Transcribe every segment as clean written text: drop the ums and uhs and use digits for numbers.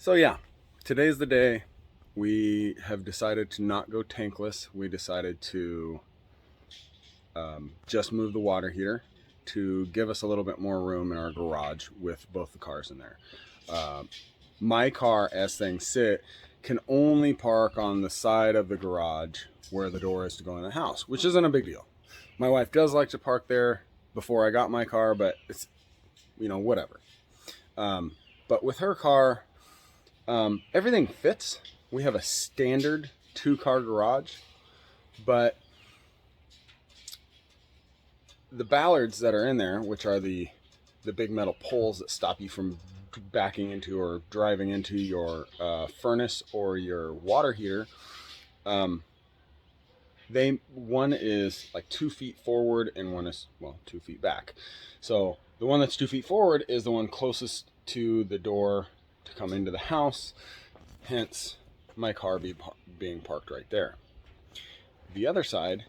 So yeah, today's the day. We have decided to not go tankless. We decided to just move the water heater to give us a little bit more room in our garage with both the cars in there. My car, as things sit, can only park on the side of the garage where the door is to go in the house, which isn't a big deal. My wife does like to park there before I got my car, but it's, whatever. But with her car, everything fits. We have a standard 2-car garage, but the ballards that are in there, which are the big metal poles that stop you from backing into or driving into your furnace or your water heater, one is like 2 feet forward and one is 2 feet back. So the one that's 2 feet forward is the one closest to the door to come into the house, hence my car being parked right there. The other side,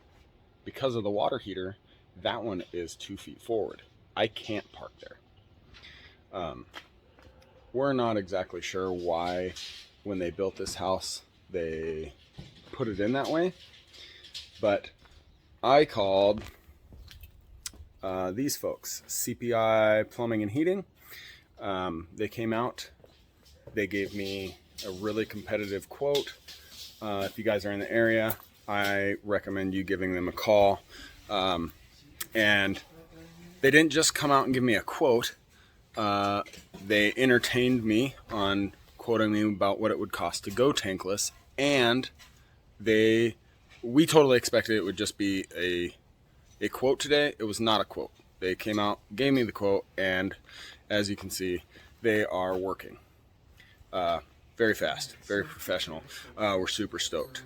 because of the water heater, that one is 2 feet forward. I can't park there. We're not exactly sure why, when they built this house, they put it in that way, but I called these folks, CPI Plumbing and Heating. They came out. They gave me a really competitive quote. If you guys are in the area, I recommend you giving them a call. And they didn't just come out and give me a quote. They entertained me on quoting me about what it would cost to go tankless. And we totally expected it would just be a quote today. It was not a quote. They came out, gave me the quote, and as you can see, they are working. Very fast, very professional. We're super stoked.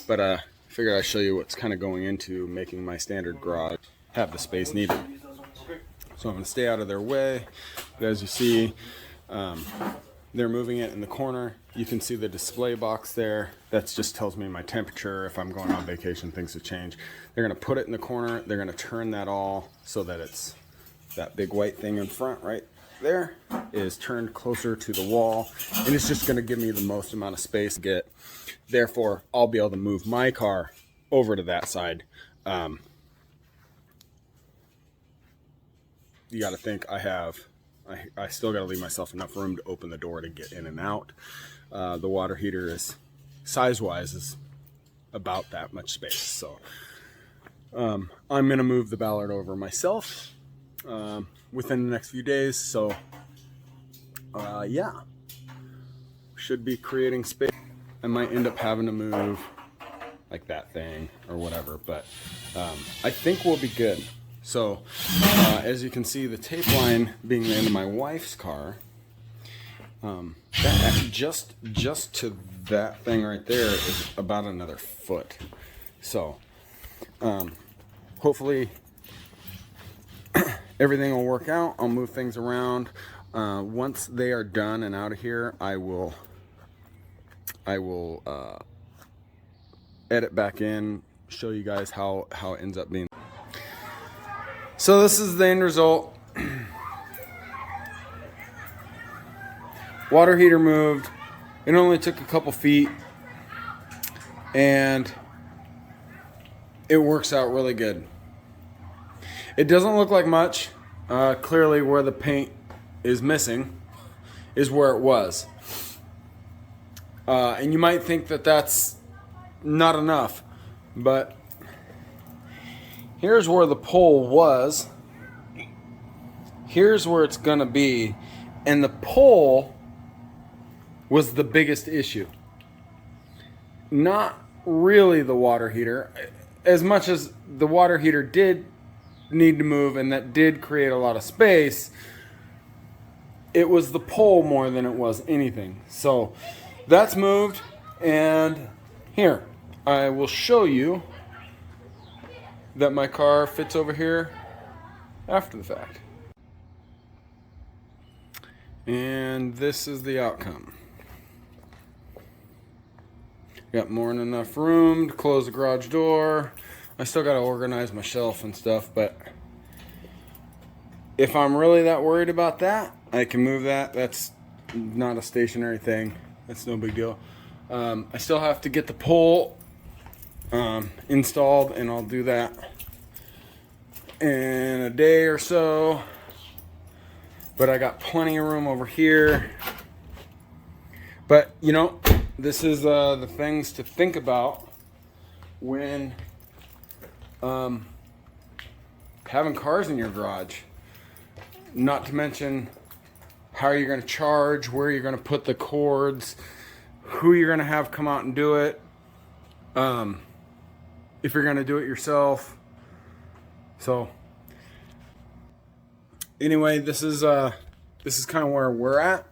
But I figured I'd show you what's kind of going into making my standard garage have the space needed. So I'm going to stay out of their way. But as you see, they're moving it in the corner. You can see the display box there. That just tells me my temperature. If I'm going on vacation, things have changed. They're going to put it in the corner. They're going to turn that all so that it's that big white thing in front right there is turned closer to the wall, and it's just going to give me the most amount of space to get. Therefore, I'll be able to move my car over to that side. You got to think I still got to leave myself enough room to open the door to get in and out. The water heater is size-wise is about that much space. So I'm going to move the ballard over myself within the next few days. So yeah, should be creating space. I might end up having to move like that thing or whatever, but I think we'll be good. So as you can see, the tape line being the end of my wife's car, just to that thing right there is about another foot. So hopefully everything will work out. I'll move things around. Once they are done and out of here, I will edit back in, show you guys how it ends up being. So this is the end result. Water heater moved. It only took a couple feet, and it works out really good. It doesn't look like much. Clearly where the paint is missing is where it was. And you might think that that's not enough, but here's where the pole was. Here's where it's gonna be. And the pole was the biggest issue. Not really the water heater. As much as the water heater did need to move and that did create a lot of space, it was the pole more than it was anything. So that's moved, and here, I will show you that my car fits over here after the fact. And this is the outcome. Got more than enough room to close the garage door. I still got to organize my shelf and stuff, but if I'm really that worried about that, I can move that. That's not a stationary thing. That's no big deal. I still have to get the pole installed, and I'll do that in a day or so. But I got plenty of room over here. But you know, this is the things to think about when having cars in your garage. Not to mention how you're going to charge, where you're going to put the cords, who you're going to have come out and do it, if you're going to do it yourself. So anyway, this is kind of where we're at.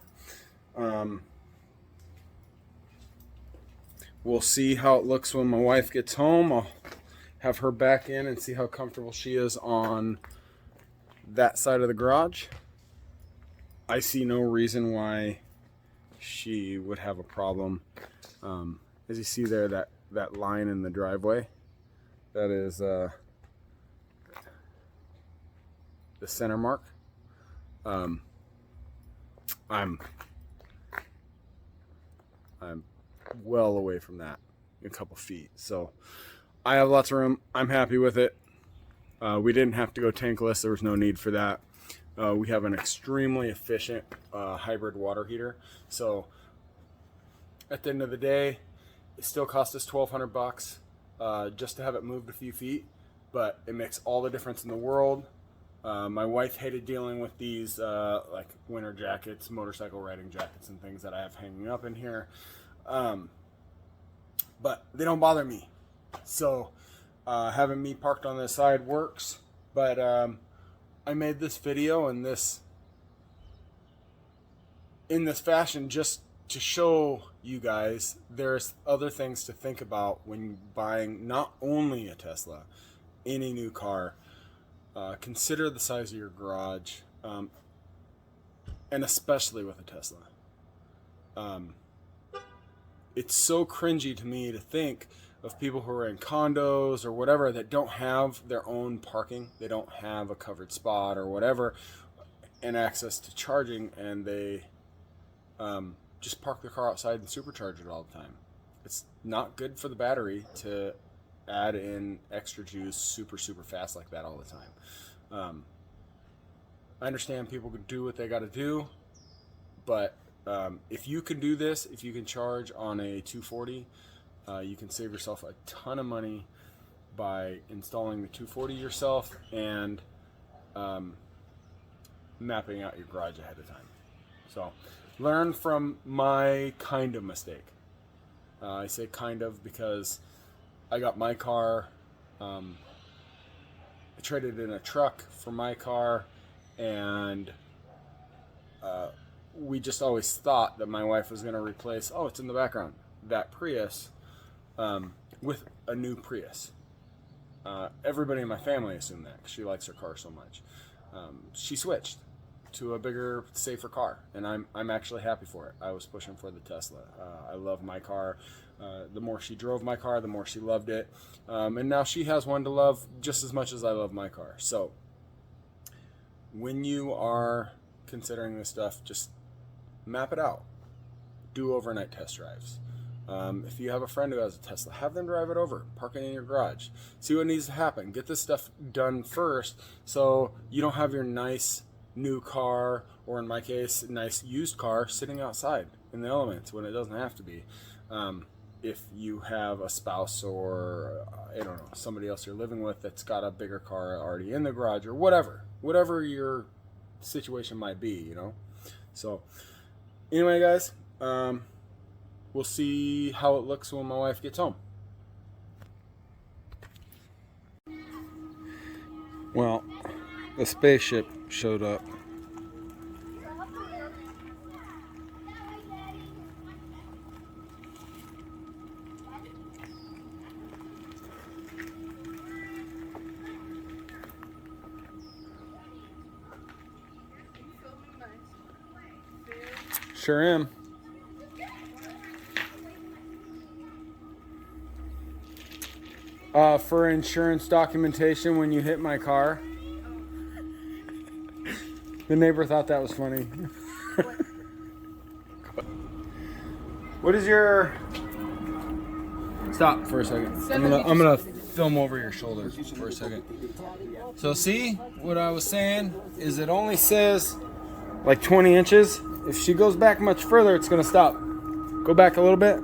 We'll see how it looks when my wife gets home. I'll have her back in and see how comfortable she is on that side of the garage. I see no reason why she would have a problem. As you see there, that line in the driveway, that is the center mark. I'm well away from that, a couple feet. So I have lots of room. I'm happy with it. We didn't have to go tankless. There was no need for that. We have an extremely efficient hybrid water heater. So at the end of the day, it still cost us $1,200 just to have it moved a few feet, but it makes all the difference in the world. My wife hated dealing with these like winter jackets, motorcycle riding jackets, and things that I have hanging up in here. But they don't bother me. So having me parked on this side works. But I made this video in this fashion just to show you guys there's other things to think about when buying not only a Tesla, any new car. Consider the size of your garage, and especially with a Tesla. It's so cringy to me to think of people who are in condos or whatever that don't have their own parking. They don't have a covered spot or whatever and access to charging, and they just park their car outside and supercharge it all the time. It's not good for the battery to add in extra juice super fast like that all the time. I understand people can do what they got to do, but if you can do this, if you can charge on a 240, you can save yourself a ton of money by installing the 240 yourself and mapping out your garage ahead of time. So learn from my kind of mistake. I say kind of because I got my car, I traded in a truck for my car, and we just always thought that my wife was going to replace, oh, it's in the background, that Prius with a new Prius. Everybody in my family assumed that because she likes her car so much. She switched to a bigger, safer car, and I'm actually happy for it. I was pushing for the Tesla. I love my car. The more she drove my car, the more she loved it. And now she has one to love just as much as I love my car. So when you are considering this stuff, just map it out. Do overnight test drives. If you have a friend who has a Tesla, have them drive it over, park it in your garage, see what needs to happen. Get this stuff done first so you don't have your nice new car, or in my case, nice used car, sitting outside in the elements when it doesn't have to be. If you have a spouse or, I don't know, somebody else you're living with that's got a bigger car already in the garage, or whatever your situation might be, you know. So anyway, guys, we'll see how it looks when my wife gets home. Well, the spaceship showed up. Sure am. For insurance documentation when you hit my car. The neighbor thought that was funny. What is your... Stop for a second. I'm gonna film over your shoulders for a second. So see, what I was saying is it only says like 20 inches. If she goes back much further, it's gonna stop. Go back a little bit.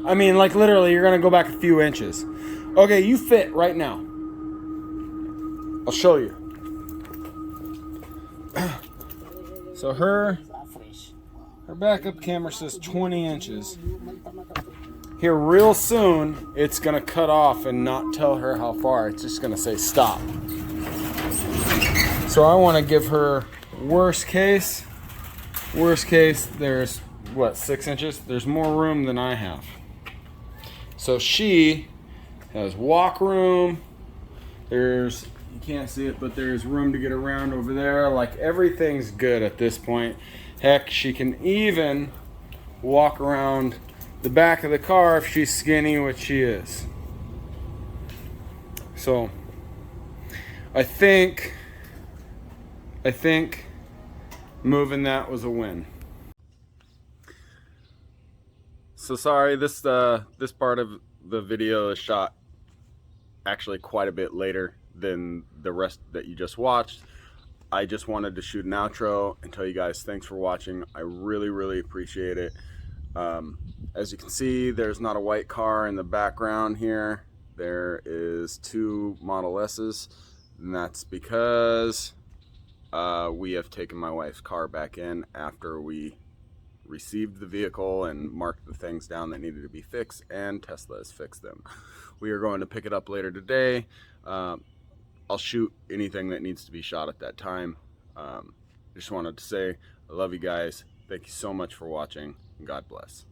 I mean, like literally, you're gonna go back a few inches. Okay, you fit right now. I'll show you. So her backup camera says 20 inches. Here real soon, it's gonna cut off and not tell her how far. It's just gonna say stop. So I wanna give her worst case, there's what, 6 inches? There's more room than I have. So she has walk room. There's, you can't see it, but there's room to get around over there. Like everything's good at this point. Heck, she can even walk around the back of the car if she's skinny, which she is. So I think moving that was a win. So sorry, this part of the video is shot actually quite a bit later than the rest that you just watched. I just wanted to shoot an outro and tell you guys thanks for watching. I really appreciate it. As you can see, there's not a white car in the background here. There is 2 Model S's, and that's because we have taken my wife's car back in after we received the vehicle and marked the things down that needed to be fixed, and Tesla has fixed them. We are going to pick it up later today. I'll shoot anything that needs to be shot at that time. Just wanted to say I love you guys. Thank you so much for watching, and God bless.